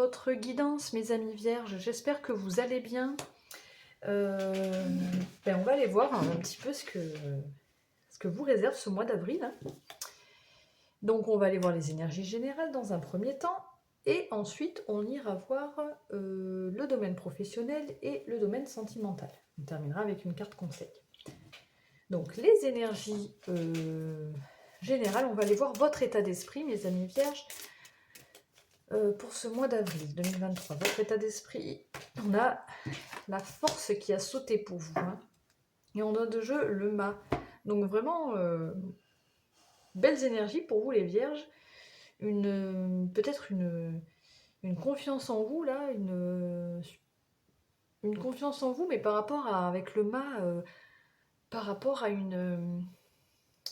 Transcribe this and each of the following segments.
votre guidance, mes amis vierges. J'espère que vous allez bien. On va aller voir un petit peu ce que vous réserve ce mois d'avril. Hein. Donc, on va aller voir les énergies générales dans un premier temps. Et ensuite, on ira voir le domaine professionnel et le domaine sentimental. On terminera avec une carte conseil. Donc, les énergies générales, on va aller voir votre état d'esprit, mes amis vierges. Pour ce mois d'avril 2023, votre état d'esprit, on a la force qui a sauté pour vous. Hein. Et on a de jeu le mât. Donc vraiment, belles énergies pour vous les vierges. Peut-être une confiance en vous, là. Une confiance en vous, mais par rapport avec le mât, par rapport à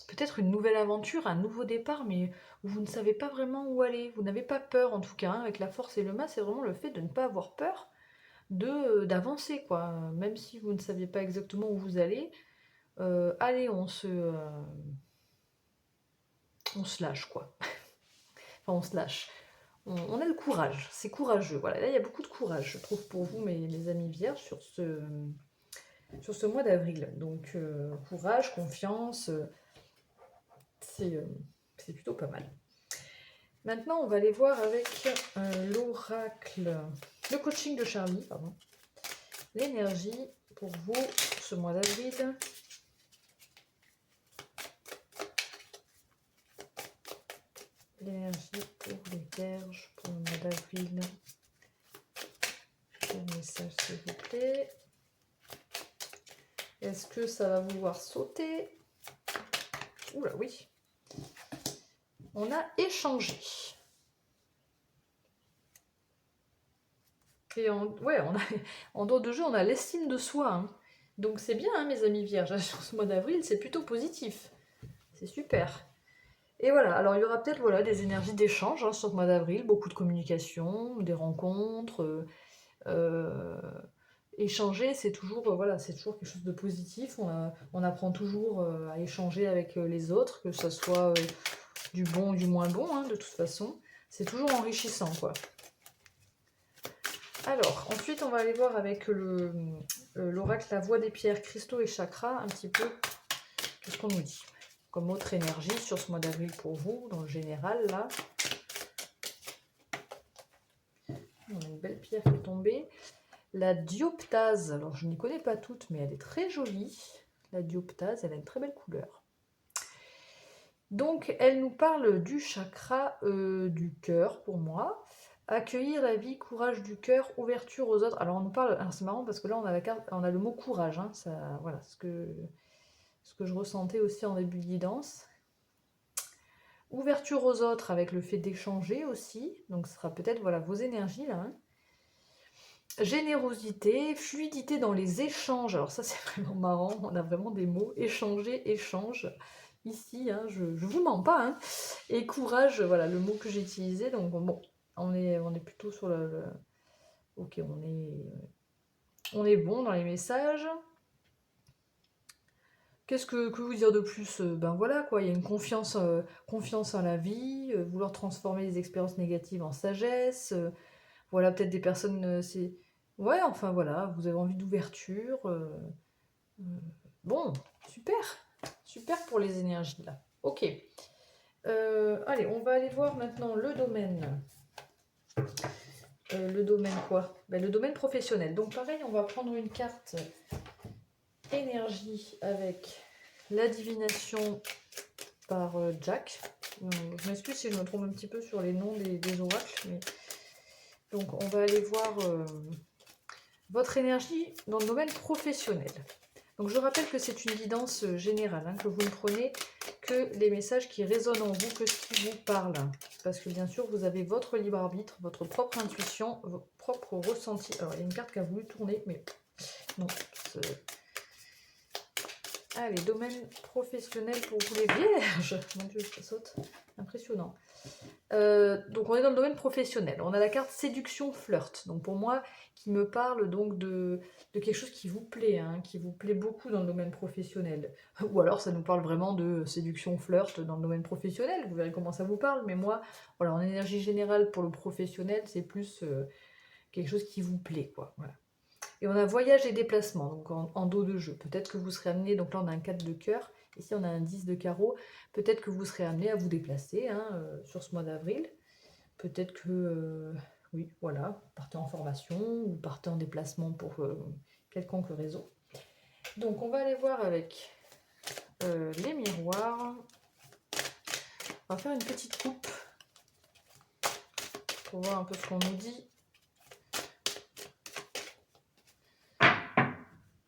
peut-être une nouvelle aventure, un nouveau départ, mais où vous ne savez pas vraiment où aller. Vous n'avez pas peur, en tout cas, hein, avec la force et le mât, c'est vraiment le fait de ne pas avoir peur d'avancer, quoi. Même si vous ne saviez pas exactement où vous allez, allez, on se lâche, quoi. Enfin, on se lâche. On a le courage, c'est courageux. Voilà, là, il y a beaucoup de courage, je trouve, pour vous, mes amis vierges, sur ce mois d'avril. Donc, courage, confiance... c'est plutôt pas mal. Maintenant, on va aller voir avec l'oracle, le coaching de Charlie, pardon. L'énergie pour vous ce mois d'avril. L'énergie pour les vierges pour le mois d'avril. Un message, s'il vous plaît. Est-ce que ça va vouloir sauter? Oula, oui. On a échangé. Et en dehors de jeu, on a l'estime de soi. Hein. Donc c'est bien, hein, mes amis vierges. Sur ce mois d'avril, c'est plutôt positif. C'est super. Et voilà, alors il y aura peut-être des énergies d'échange hein, sur ce mois d'avril. Beaucoup de communication, des rencontres. Échanger, c'est toujours quelque chose de positif. On apprend toujours à échanger avec les autres, que ce soit du bon ou du moins bon, hein, de toute façon. C'est toujours enrichissant, quoi. Alors, ensuite, on va aller voir avec l'oracle La Voix des Pierres, Cristaux et Chakras, un petit peu qu'est-ce qu'on nous dit comme autre énergie sur ce mois d'avril pour vous, dans le général, là. On a une belle pierre qui est tombée. La dioptase, alors je n'y connais pas toutes, mais elle est très jolie. La dioptase, elle a une très belle couleur. Donc, elle nous parle du chakra du cœur, pour moi. Accueillir la vie, courage du cœur, ouverture aux autres. Alors, on nous parle... Alors, c'est marrant parce que là, on a le mot courage. Hein, ça, voilà, ce que je ressentais aussi en début de guidance. Ouverture aux autres avec le fait d'échanger aussi. Donc, ce sera peut-être vos énergies, là. Hein. Générosité, fluidité dans les échanges. Alors ça, c'est vraiment marrant. On a vraiment des mots. Échanger, échange. Ici, hein, je vous mens pas. Hein. Et courage, voilà, le mot que j'ai utilisé. Donc bon, on est plutôt sur Ok, on est bon dans les messages. Qu'est-ce que vous dire de plus? Ben voilà, quoi. Il y a une confiance en la vie. Vouloir transformer les expériences négatives en sagesse. Voilà, peut-être des personnes... Ouais, enfin voilà, vous avez envie d'ouverture. Bon, super. Super pour les énergies, là. Ok. Allez, on va aller voir maintenant le domaine. Le domaine quoi? Le domaine professionnel. Donc pareil, on va prendre une carte énergie avec la divination par Jack. Je m'excuse si je me trompe un petit peu sur les noms des oracles. Mais... Donc on va aller voir votre énergie dans le domaine professionnel. Donc je rappelle que c'est une guidance générale, hein, que vous ne prenez que les messages qui résonnent en vous, que ce qui vous parle. Parce que bien sûr, vous avez votre libre arbitre, votre propre intuition, votre propre ressenti. Alors il y a une carte qui a voulu tourner, mais non. Allez, domaine professionnel pour vous les vierges. Mon Dieu, ça saute. Impressionnant. Donc on est dans le domaine professionnel. On a la carte séduction flirt. Donc pour moi, qui me parle donc de quelque chose qui vous plaît, hein, qui vous plaît beaucoup dans le domaine professionnel. Ou alors ça nous parle vraiment de séduction flirt dans le domaine professionnel. Vous verrez comment ça vous parle. Mais moi, voilà, en énergie générale pour le professionnel, c'est plus quelque chose qui vous plaît, quoi. Voilà. Et on a voyage et déplacement, donc en dos de jeu. Peut-être que vous serez amené, donc là on a un 4 de cœur, ici on a un 10 de carreau. Peut-être que vous serez amené à vous déplacer hein, sur ce mois d'avril. Peut-être que, oui, voilà, vous partez en formation ou partez en déplacement pour quelconque raison. Donc on va aller voir avec les miroirs. On va faire une petite coupe pour voir un peu ce qu'on nous dit.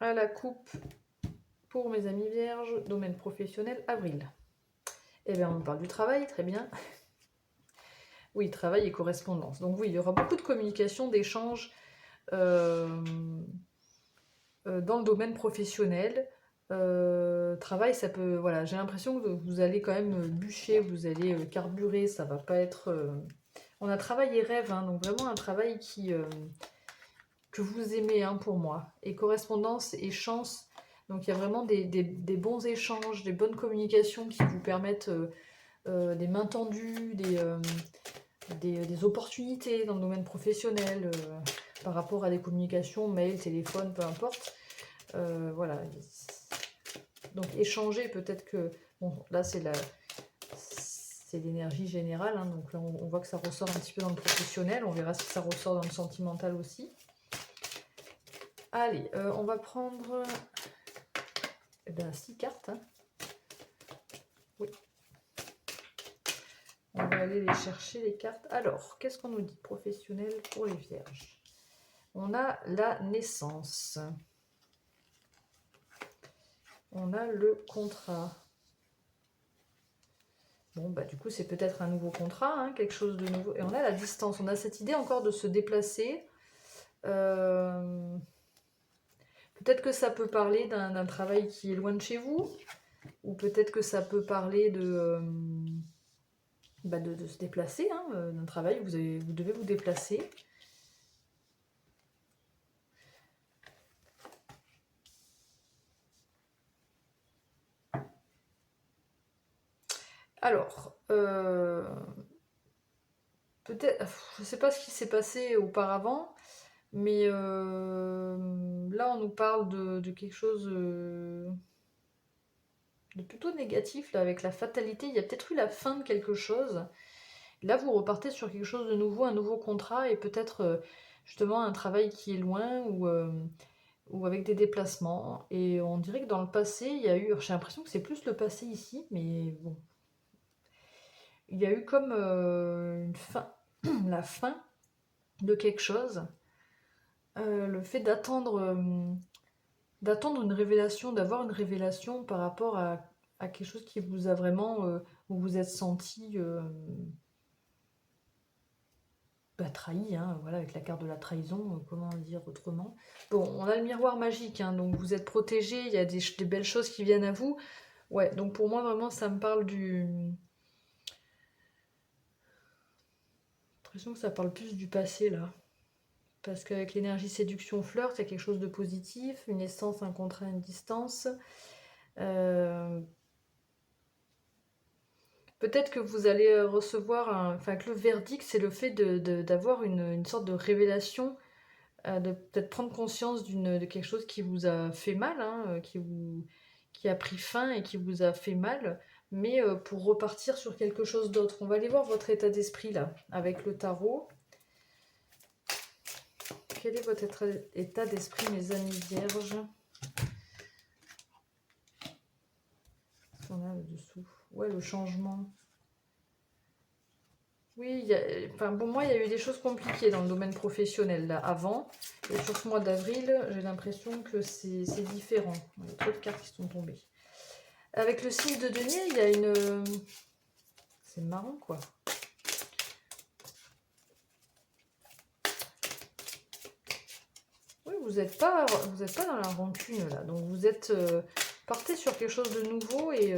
À la coupe pour mes amis vierges, domaine professionnel, avril. Eh bien, on parle du travail, très bien. Oui, travail et correspondance. Donc oui, il y aura beaucoup de communication, d'échanges dans le domaine professionnel. Travail, ça peut... Voilà, j'ai l'impression que vous allez quand même bûcher, vous allez carburer, ça va pas être... On a travail et rêve, hein, donc vraiment un travail que vous aimez hein, pour moi. Et correspondance et chance, donc il y a vraiment des bons échanges, des bonnes communications qui vous permettent des mains tendues, des opportunités dans le domaine professionnel par rapport à des communications, mail, téléphone, peu importe. Voilà. Donc échanger, peut-être que... Bon, là c'est l'énergie générale, hein, donc là on voit que ça ressort un petit peu dans le professionnel, on verra si ça ressort dans le sentimental aussi. Allez, on va prendre 6 cartes. Hein. Oui. On va aller les chercher, les cartes. Alors, qu'est-ce qu'on nous dit professionnel pour les vierges? On a la naissance. On a le contrat. Bon, bah du coup, c'est peut-être un nouveau contrat, hein, quelque chose de nouveau. Et on a la distance. On a cette idée encore de se déplacer. Peut-être que ça peut parler d'un travail qui est loin de chez vous. Ou peut-être que ça peut parler de se déplacer, hein, d'un travail. Vous devez vous déplacer. Alors, peut-être, je ne sais pas ce qui s'est passé auparavant, mais là on nous parle de quelque chose de plutôt négatif, là, avec la fatalité. Il y a peut-être eu la fin de quelque chose. Là vous repartez sur quelque chose de nouveau, un nouveau contrat, et peut-être justement un travail qui est loin, ou avec des déplacements. Et on dirait que dans le passé, il y a eu, j'ai l'impression que c'est plus le passé ici, mais bon, il y a eu comme une fin, la fin de quelque chose, le fait d'attendre une révélation, d'avoir une révélation par rapport à quelque chose qui vous a vraiment, où vous êtes senti trahi, hein, voilà, avec la carte de la trahison, comment dire autrement. Bon, on a le miroir magique, hein, donc vous êtes protégé, il y a des belles choses qui viennent à vous. Ouais, donc pour moi, vraiment, ça me parle du... J'ai l'impression que ça parle plus du passé, là. Parce qu'avec l'énergie séduction flirt, il y a quelque chose de positif, une essence, un contrat, une distance. Peut-être que vous allez recevoir, enfin que le verdict, c'est le fait d'avoir une sorte de révélation, de peut-être prendre conscience de quelque chose qui vous a fait mal, hein, qui a pris fin et qui vous a fait mal, mais pour repartir sur quelque chose d'autre. On va aller voir votre état d'esprit là, avec le tarot. Quel est votre état d'esprit, mes amis vierges? On a le dessous. Ouais, le changement. Oui, enfin, pour moi, il y a eu des choses compliquées dans le domaine professionnel là, avant. Et sur ce mois d'avril, j'ai l'impression que c'est différent. Il y a trop de cartes qui sont tombées. Avec le signe de denier, il y a une... C'est marrant, quoi. Oui, vous n'êtes pas dans la rancune, là. Donc, vous êtes... partez sur quelque chose de nouveau et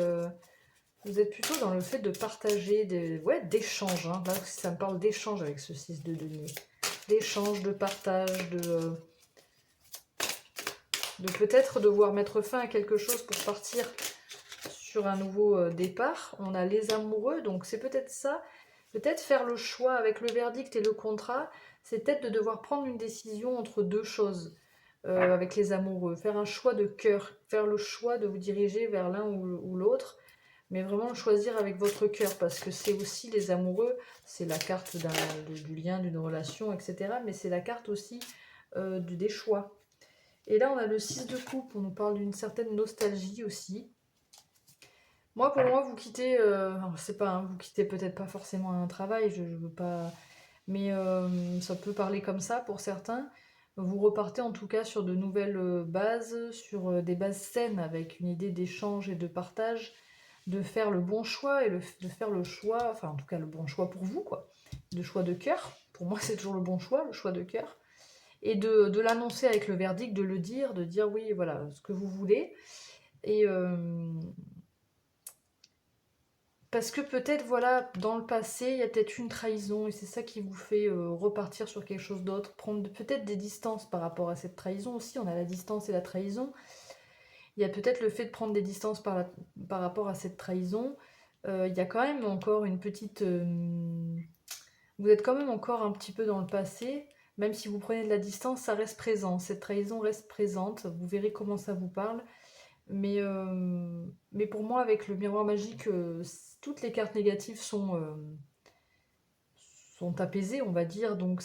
Vous êtes plutôt dans le fait de partager, d'échange. Hein. Là, ça me parle d'échange avec ce 6 de denier. D'échange, de partage, de peut-être devoir mettre fin à quelque chose pour partir sur un nouveau départ. On a les amoureux, donc c'est peut-être ça. Peut-être faire le choix avec le verdict et le contrat, c'est peut-être de devoir prendre une décision entre deux choses avec les amoureux. Faire un choix de cœur, faire le choix de vous diriger vers l'un ou l'autre, mais vraiment le choisir avec votre cœur, parce que c'est aussi les amoureux, c'est la carte du lien, d'une relation, etc. Mais c'est la carte aussi des choix. Et là, on a le 6 de coupe, on nous parle d'une certaine nostalgie aussi. Moi, pour moi, vous quittez, je sais pas, hein, vous quittez peut-être pas forcément un travail, je veux pas, mais ça peut parler comme ça pour certains. Vous repartez en tout cas sur de nouvelles bases, sur des bases saines, avec une idée d'échange et de partage, de faire le bon choix et de faire le choix, enfin en tout cas le bon choix pour vous, quoi. Le choix de cœur, pour moi c'est toujours le bon choix, le choix de cœur. Et de l'annoncer avec le verdict, de le dire, de dire oui, voilà, ce que vous voulez. Et parce que peut-être, voilà, dans le passé, il y a peut-être une trahison, et c'est ça qui vous fait repartir sur quelque chose d'autre, prendre peut-être des distances par rapport à cette trahison aussi. On a la distance et la trahison. Il y a peut-être le fait de prendre des distances par rapport à cette trahison. Il y a quand même encore une petite... vous êtes quand même encore un petit peu dans le passé. Même si vous prenez de la distance, ça reste présent. Cette trahison reste présente. Vous verrez comment ça vous parle. Mais pour moi, avec le miroir magique, toutes les cartes négatives sont apaisées, on va dire. Donc,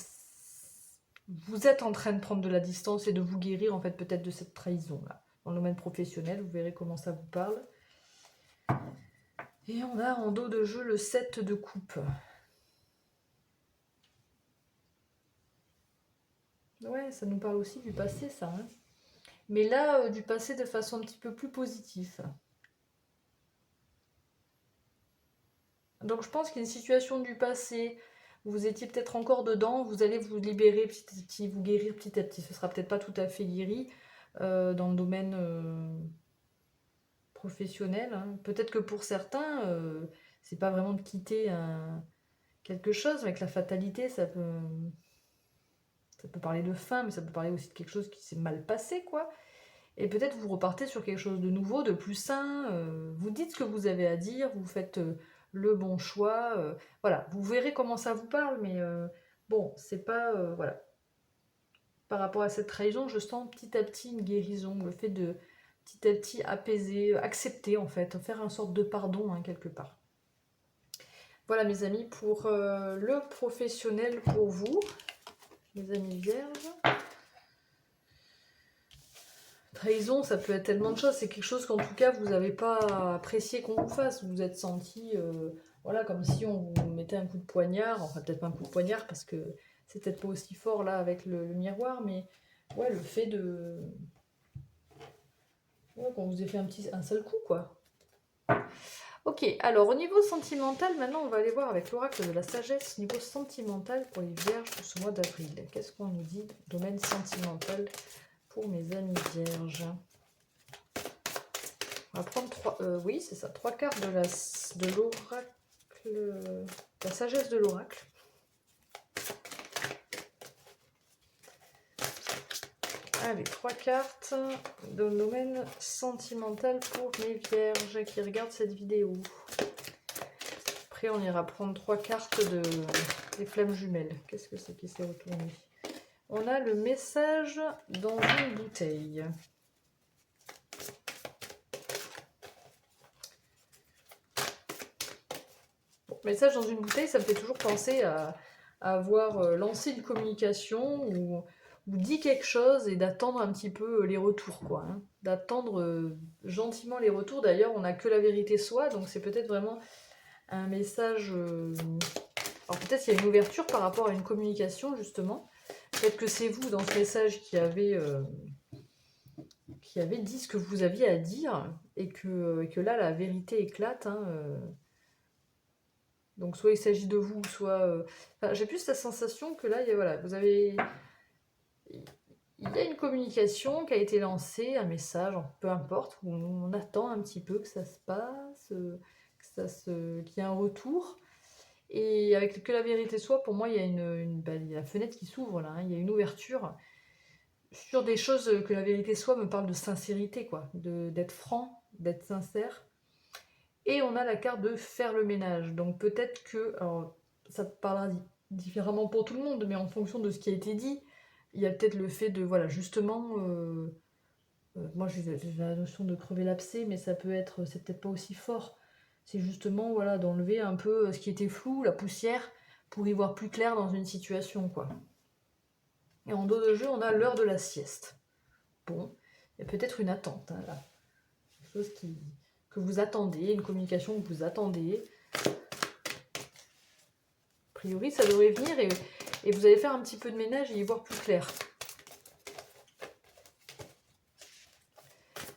vous êtes en train de prendre de la distance et de vous guérir, en fait, peut-être de cette trahison-là. Dans le domaine professionnel, vous verrez comment ça vous parle. Et on a en dos de jeu le 7 de coupe. Ouais, ça nous parle aussi du passé, ça. Hein. Mais là, du passé de façon un petit peu plus positive. Donc je pense qu'une situation du passé, vous étiez peut-être encore dedans, vous allez vous libérer petit à petit, vous guérir petit à petit. Ce sera peut-être pas tout à fait guéri dans le domaine professionnel. Hein. Peut-être que pour certains, c'est pas vraiment de quitter quelque chose. Avec la fatalité, ça peut parler de fin, mais ça peut parler aussi de quelque chose qui s'est mal passé, quoi. Et peut-être vous repartez sur quelque chose de nouveau, de plus sain. Vous dites ce que vous avez à dire, vous faites le bon choix. Voilà, vous verrez comment ça vous parle, mais bon, c'est pas... voilà. Par rapport à cette trahison, je sens petit à petit une guérison, le fait de petit à petit apaiser, accepter en fait, faire une sorte de pardon hein, quelque part. Voilà mes amis, pour le professionnel pour vous, mes amis vierges. Trahison, ça peut être tellement de choses. C'est quelque chose qu'en tout cas, vous n'avez pas apprécié qu'on vous fasse. Vous vous êtes senti, voilà, comme si on vous mettait un coup de poignard. Enfin, peut-être pas un coup de poignard parce que c'est peut-être pas aussi fort là avec le miroir, mais ouais, le fait de, ouais, qu'on vous ait fait un seul coup, quoi. Ok, alors au niveau sentimental, maintenant on va aller voir avec l'oracle de la sagesse, niveau sentimental pour les vierges pour ce mois d'avril. Qu'est-ce qu'on nous dit, domaine sentimental pour mes amis vierges? On va prendre oui, c'est ça, 3 cartes de l'oracle, la sagesse de l'oracle. Allez, 3 cartes de domaine sentimental pour mes vierges qui regardent cette vidéo. Après, on ira prendre 3 cartes des flammes jumelles. Qu'est-ce que c'est qui s'est retourné? On a le message dans une bouteille. Bon, message dans une bouteille, ça me fait toujours penser à avoir lancé une communication ou dit quelque chose et d'attendre un petit peu les retours, quoi. Hein. D'attendre gentiment les retours. D'ailleurs, on n'a que la vérité soit, donc c'est peut-être vraiment un message... Alors peut-être qu'il y a une ouverture par rapport à une communication, justement. Peut-être que c'est vous, dans ce message, qui avez dit ce que vous aviez à dire et que là, la vérité éclate. Hein, Donc soit il s'agit de vous, soit... Enfin, j'ai plus la sensation que là, voilà, vous avez... Il y a une communication qui a été lancée, un message, peu importe, où on attend un petit peu que ça se passe, qu'il y a un retour. Et avec que la vérité soit, pour moi, il y a il y a la fenêtre qui s'ouvre là, hein, il y a une ouverture sur des choses que la vérité soit me parle de sincérité, quoi, d'être franc, d'être sincère. Et on a la carte de faire le ménage. Donc peut-être que, alors ça te parlera différemment pour tout le monde, mais en fonction de ce qui a été dit, il y a peut-être le fait de, voilà, justement, moi j'ai la notion de crever l'abcès, mais ça peut être, c'est peut-être pas aussi fort. C'est justement, voilà, d'enlever un peu ce qui était flou, la poussière, pour y voir plus clair dans une situation, quoi. Et en dos de jeu, on a l'heure de la sieste. Bon, il y a peut-être une attente, hein, là. Quelque chose que vous attendez, une communication que vous attendez. A priori, ça devrait venir et vous allez faire un petit peu de ménage et y voir plus clair.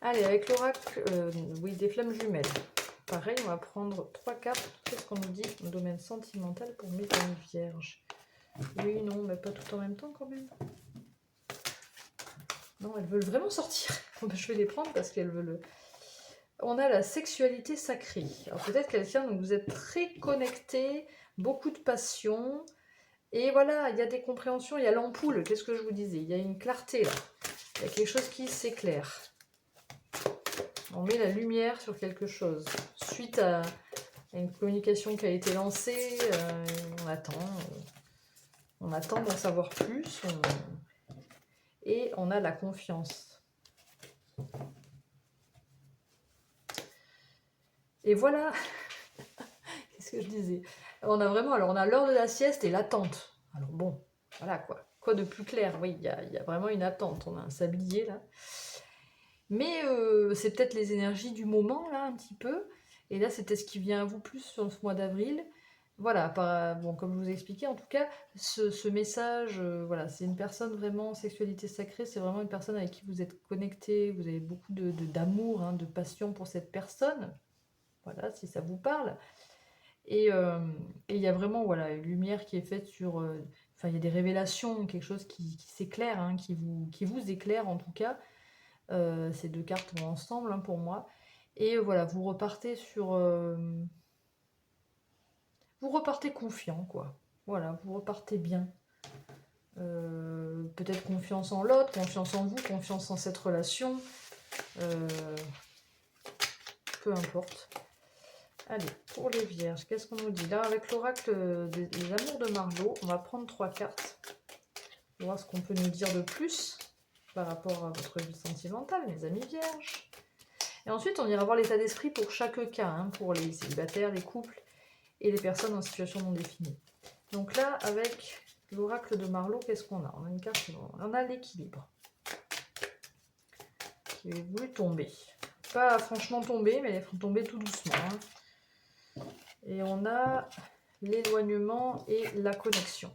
Allez, avec l'oracle, oui, des flammes jumelles. Pareil, on va prendre 3 cartes. Qu'est-ce qu'on nous dit? Le domaine sentimental pour mes amis vierges. Oui, non, mais pas tout en même temps quand même. Non, elles veulent vraiment sortir. Je vais les prendre parce qu'elles veulent... On a la sexualité sacrée. Alors peut-être quelqu'un, donc vous êtes très connecté, beaucoup de passion. Et voilà, il y a des compréhensions, il y a l'ampoule, qu'est-ce que je vous disais? Il y a une clarté là. Il y a quelque chose qui s'éclaire. On met la lumière sur quelque chose. Suite à une communication qui a été lancée, on attend d'en savoir plus. Et on a la confiance. Et voilà. Qu'est-ce que je disais? On a vraiment, alors on a l'heure de la sieste et l'attente. Alors bon, voilà quoi. Quoi de plus clair? Oui, il y a vraiment une attente. On a un sablier là. Mais c'est peut-être les énergies du moment là un petit peu. Et là c'était ce qui vient à vous plus sur ce mois d'avril. Voilà, bon, comme je vous ai expliqué, en tout cas, ce message, voilà, c'est une personne vraiment, sexualité sacrée, c'est vraiment une personne avec qui vous êtes connecté, vous avez beaucoup d'amour, hein, de passion pour cette personne. Voilà, si ça vous parle. Et il y a vraiment, voilà, une lumière qui est faite sur... Enfin, il y a des révélations, quelque chose qui s'éclaire, hein, qui vous éclaire en tout cas. Ces deux cartes vont ensemble, hein, pour moi. Et voilà, vous repartez sur... vous repartez confiant, quoi. Voilà, vous repartez bien. Peut-être confiance en l'autre, confiance en vous, confiance en cette relation. Peu importe. Allez, pour les vierges, qu'est-ce qu'on nous dit? Là, avec l'oracle des amours de Margot, on va prendre 3 cartes. On va voir ce qu'on peut nous dire de plus par rapport à votre vie sentimentale, mes amis vierges. Et ensuite, on ira voir l'état d'esprit pour chaque cas, hein, pour les célibataires, les couples et les personnes en situation non définie. Donc là, avec l'oracle de Margot, qu'est-ce qu'on a? On a une carte, on a l'équilibre qui est voulu tomber. Pas franchement tomber, mais elle est tombée tout doucement. Hein. Et on a l'éloignement et la connexion.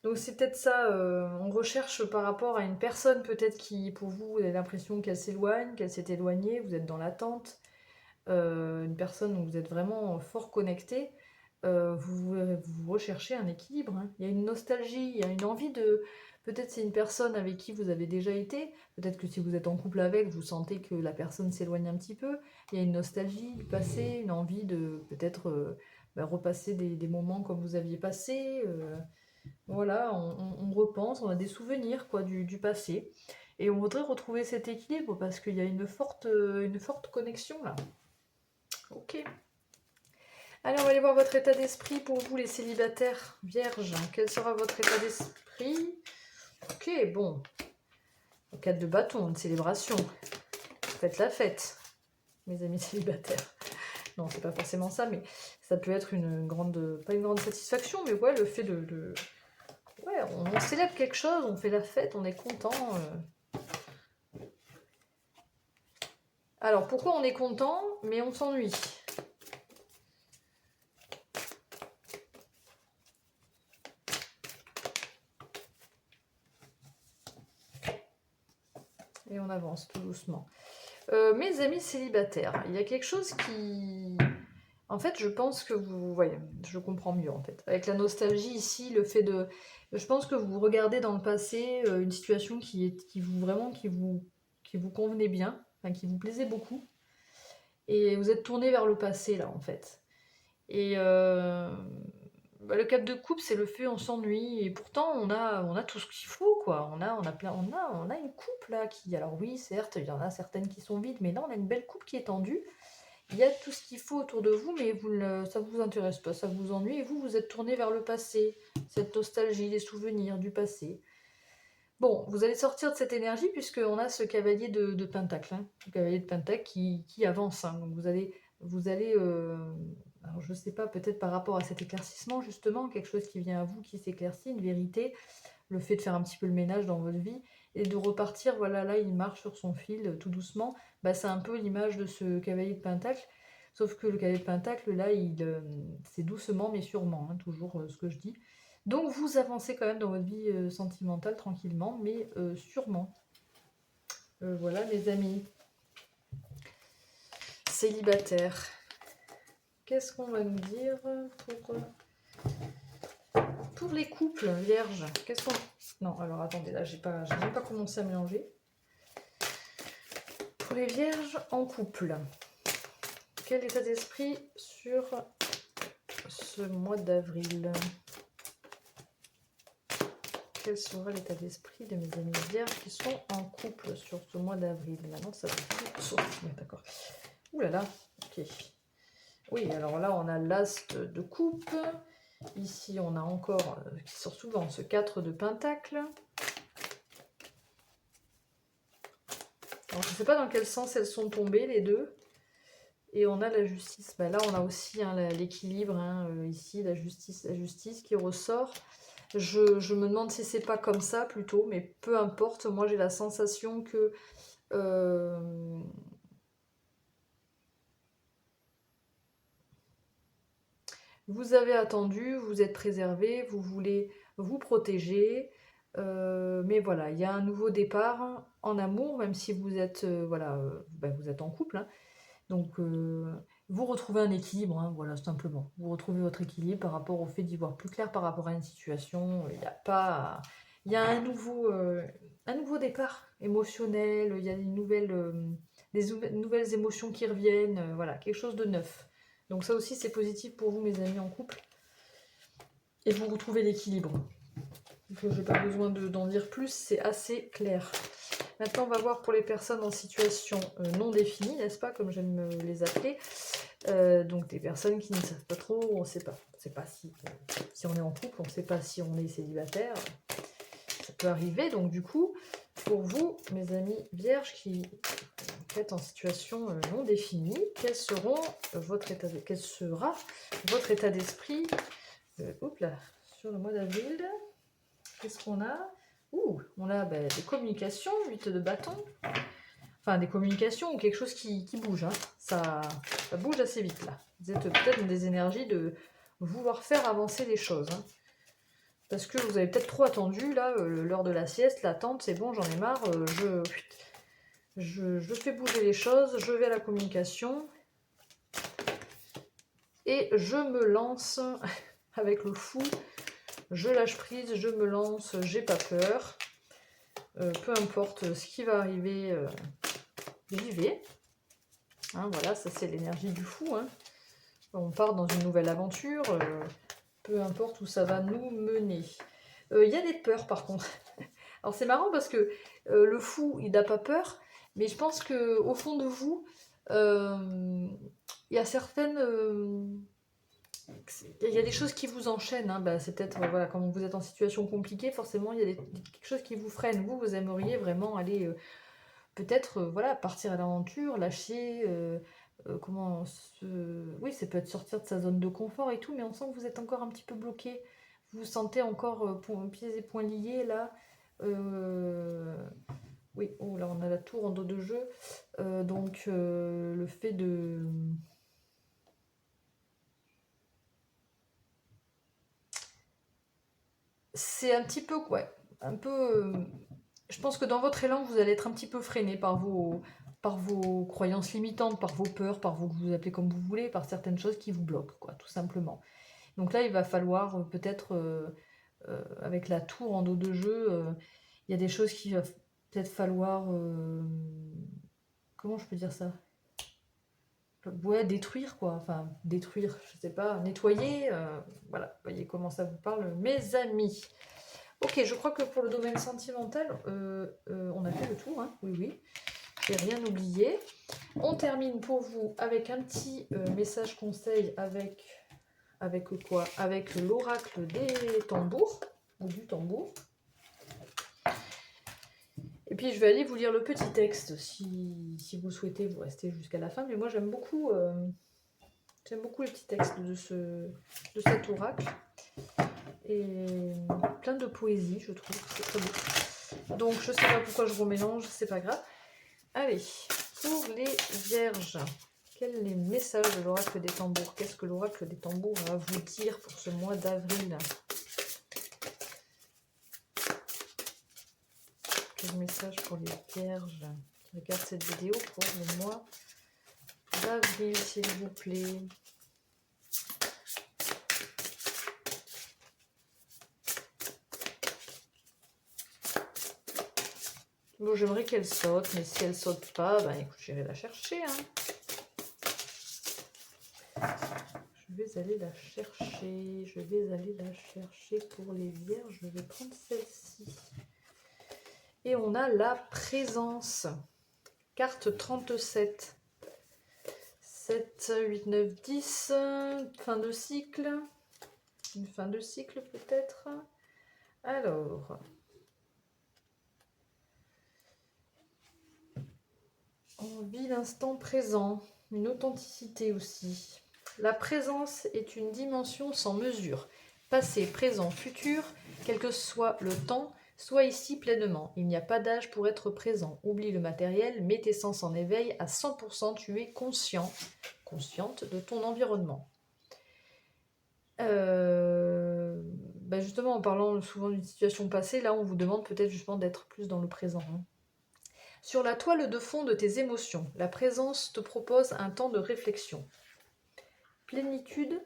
Donc c'est peut-être ça, on recherche par rapport à une personne peut-être qui, pour vous, vous avez l'impression qu'elle s'éloigne, qu'elle s'est éloignée, vous êtes dans l'attente. Une personne où vous êtes vraiment fort connecté, vous recherchez un équilibre. Hein. Il y a une nostalgie, il y a une envie de... Peut-être c'est une personne avec qui vous avez déjà été, peut-être que si vous êtes en couple avec, vous sentez que la personne s'éloigne un petit peu, il y a une nostalgie du passé, une envie de peut-être repasser des moments comme vous aviez passé. Voilà, on repense, on a des souvenirs quoi, du passé. Et on voudrait retrouver cet équilibre parce qu'il y a une forte connexion là. Ok. Allez, on va aller voir votre état d'esprit pour vous, les célibataires vierges. Quel sera votre état d'esprit? Ok, bon. 4 de bâton, une célébration. Faites la fête, mes amis célibataires. Non, c'est pas forcément ça, mais ça peut être une grande... Pas une grande satisfaction, mais ouais, le fait de... Ouais, on célèbre quelque chose, on fait la fête, on est content. Alors, pourquoi on est content, mais on s'ennuie? Et on avance tout doucement. Mes amis célibataires, il y a quelque chose qui... En fait, je pense que vous... voyez, je comprends mieux, en fait. Avec la nostalgie ici, le fait de... Je pense que vous regardez dans le passé une situation qui vous convenait bien, enfin, qui vous plaisait beaucoup. Et vous êtes tourné vers le passé, là, en fait. Et le 4 de coupe, c'est le fait, on s'ennuie. Et pourtant, on a tout ce qu'il faut, quoi. On a une coupe, là, qui... Alors oui, certes, il y en a certaines qui sont vides, mais là, on a une belle coupe qui est tendue. Il y a tout ce qu'il faut autour de vous, mais ça ne vous intéresse pas, ça vous ennuie. Et vous êtes tourné vers le passé. Cette nostalgie, les souvenirs du passé. Bon, vous allez sortir de cette énergie puisqu'on a ce cavalier de Pentacle, hein, le cavalier de Pentacle qui avance. Hein. Donc vous allez alors je sais pas, peut-être par rapport à cet éclaircissement justement, quelque chose qui vient à vous, qui s'éclaircit, une vérité, le fait de faire un petit peu le ménage dans votre vie et de repartir, voilà, là il marche sur son fil tout doucement, bah, c'est un peu l'image de ce cavalier de Pentacle, sauf que le cavalier de Pentacle, là, c'est doucement mais sûrement, hein, toujours ce que je dis. Donc vous avancez quand même dans votre vie sentimentale tranquillement, mais sûrement. Voilà mes amis. Célibataire. Qu'est-ce qu'on va nous dire pour les couples vierges? Qu'est-ce qu'on... Non, alors attendez, là j'ai même pas commencé à mélanger. Pour les vierges en couple, quel état d'esprit sur ce mois d'avril? Quel sera l'état d'esprit de mes amis vierges qui sont en couple sur ce mois d'avril? Maintenant, ça va plus. Ouais, d'accord. Ouh là là, ok. Oui, alors là, on a l'as de coupe. Ici, on a encore, qui sort souvent, ce 4 de pentacle. Alors, je ne sais pas dans quel sens elles sont tombées, les deux. Et on a la justice. Bah, là, on a aussi hein, l'équilibre. Hein, ici, la justice qui ressort. Je me demande si c'est pas comme ça plutôt, mais peu importe. Moi, j'ai la sensation que vous avez attendu, vous êtes préservé, vous voulez vous protéger. Mais voilà, il y a un nouveau départ en amour, même si vous êtes, voilà, vous êtes en couple. Hein. Donc, vous retrouvez un équilibre, hein, voilà, simplement. Vous retrouvez votre équilibre par rapport au fait d'y voir plus clair par rapport à une situation. Il y a pas... Il y a un nouveau départ émotionnel, il y a nouvelles émotions qui reviennent, voilà, quelque chose de neuf. Donc ça aussi, c'est positif pour vous, mes amis en couple. Et vous retrouvez l'équilibre. Je n'ai pas besoin d'en dire plus, c'est assez clair. Maintenant, on va voir pour les personnes en situation non définie, n'est-ce pas, comme j'aime les appeler. Donc des personnes qui ne savent pas trop, on ne sait pas si on est en couple, on ne sait pas si on est célibataire. Ça peut arriver, donc du coup, pour vous, mes amis vierges qui êtes en situation non définie, quel sera votre état d'esprit sur le mois d'avril? Qu'est-ce qu'on a? On a des communications, 8 de bâton. Enfin, des communications ou quelque chose qui bouge. Hein. Ça bouge assez vite, là. Vous êtes peut-être dans des énergies de vouloir faire avancer les choses. Hein. Parce que vous avez peut-être trop attendu, là, l'heure de la sieste, l'attente, c'est bon, j'en ai marre. Je fais bouger les choses, je vais à la communication. Et je me lance avec le fou. Je lâche prise, je me lance, j'ai pas peur. Peu importe ce qui va arriver, j'y vais. Hein, voilà, ça c'est l'énergie du fou. Hein. On part dans une nouvelle aventure, peu importe où ça va nous mener. Il y a des peurs par contre. Alors c'est marrant parce que le fou, il n'a pas peur, mais je pense qu'au fond de vous, il y a certaines... il y a des choses qui vous enchaînent. Hein. C'est peut-être, voilà, quand vous êtes en situation compliquée, forcément, il y a quelque chose qui vous freine. Vous aimeriez vraiment aller... peut-être voilà, partir à l'aventure, lâcher, oui, ça peut être sortir de sa zone de confort et tout, mais on sent que vous êtes encore un petit peu bloqué. Vous vous sentez encore pieds et poings liés là. Oui, oh là on a la tour en dos de jeu. Donc le fait de... C'est un petit peu, ouais, un peu... je pense que dans votre élan, vous allez être un petit peu freiné par vos croyances limitantes, par vos peurs, par vous appelez comme vous voulez, par certaines choses qui vous bloquent, quoi, tout simplement. Donc là, il va falloir peut-être, avec la tour en dos de jeu, il y a des choses qu'il va peut-être falloir... comment je peux dire ça? Ouais, détruire quoi, enfin détruire, je sais pas, nettoyer, voilà, voyez comment ça vous parle, mes amis. Ok, je crois que pour le domaine sentimental, on a fait le tour, hein, oui, oui, j'ai rien oublié. On termine pour vous avec un petit message conseil avec quoi? Avec l'oracle des tambours, ou du tambour. Et puis je vais aller vous lire le petit texte si vous souhaitez vous rester jusqu'à la fin, mais moi j'aime beaucoup les petits textes de cet oracle. Et plein de poésie, je trouve, c'est très beau. Donc je sais pas pourquoi je remélange, c'est pas grave. Allez, pour les vierges, quel est le message de l'oracle des tambours? Qu'est-ce que l'oracle des tambours va vous dire pour ce mois d'avril? Quel message pour les vierges qui regardent cette vidéo pour le mois d'avril, s'il vous plaît? Bon, j'aimerais qu'elle saute, mais si elle saute pas, ben écoute, j'irai la chercher. Hein. Je vais aller la chercher pour les vierges. Je vais prendre celle-ci. Et on a la présence. Carte 37. 7, 8, 9, 10. Fin de cycle. Une fin de cycle peut-être. Alors. On vit l'instant présent. Une authenticité aussi. La présence est une dimension sans mesure. Passé, présent, futur, quel que soit le temps, sois ici pleinement. Il n'y a pas d'âge pour être présent. Oublie le matériel, mets tes sens en éveil. À 100%, tu es conscient, consciente de ton environnement. Justement, en parlant souvent d'une situation passée, là, on vous demande peut-être justement d'être plus dans le présent. Hein. Sur la toile de fond de tes émotions, la présence te propose un temps de réflexion. Plénitude,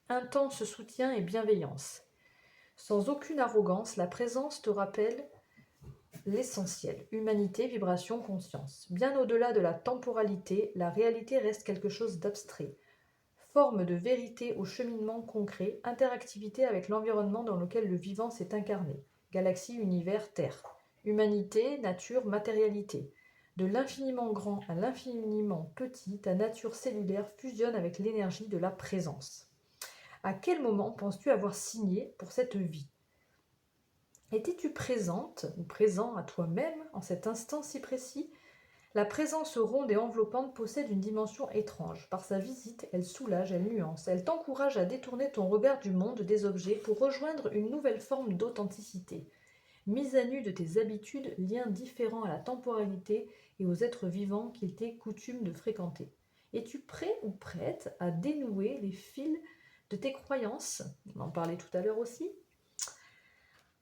intense soutien et bienveillance. Sans aucune arrogance, la présence te rappelle l'essentiel. Humanité, vibration, conscience. Bien au-delà de la temporalité, la réalité reste quelque chose d'abstrait. Forme de vérité au cheminement concret, interactivité avec l'environnement dans lequel le vivant s'est incarné. Galaxie, univers, terre. Humanité, nature, matérialité. De l'infiniment grand à l'infiniment petit, ta nature cellulaire fusionne avec l'énergie de la présence. À quel moment penses-tu avoir signé pour cette vie? Étais-tu présente ou présent à toi-même en cet instant si précis? La présence ronde et enveloppante possède une dimension étrange. Par sa visite, elle soulage, elle nuance, elle t'encourage à détourner ton regard du monde des objets pour rejoindre une nouvelle forme d'authenticité. Mise à nu de tes habitudes, liens différents à la temporalité et aux êtres vivants qu'il t'est coutume de fréquenter. Es-tu prêt ou prête à dénouer les fils de tes croyances? On en parlait tout à l'heure aussi.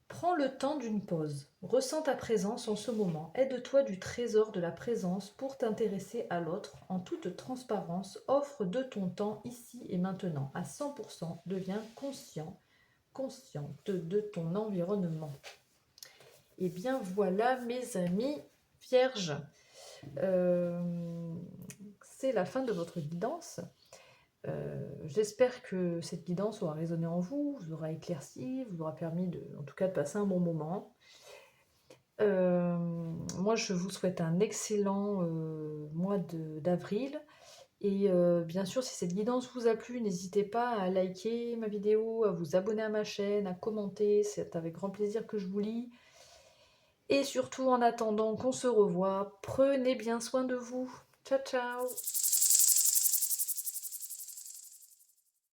Prends le temps d'une pause. Ressens ta présence en ce moment. Aide-toi du trésor de la présence pour t'intéresser à l'autre en toute transparence. Offre de ton temps ici et maintenant. À 100%, deviens consciente de ton environnement. Et bien voilà mes amis vierges. C'est la fin de votre guidance. J'espère que cette guidance aura résonné en vous, vous aura éclairci, vous aura permis en tout cas de passer un bon moment. Moi je vous souhaite un excellent mois d'avril et bien sûr si cette guidance vous a plu, n'hésitez pas à liker ma vidéo, à vous abonner à ma chaîne, à commenter, c'est avec grand plaisir que je vous lis. Et surtout en attendant qu'on se revoie, prenez bien soin de vous. Ciao ciao.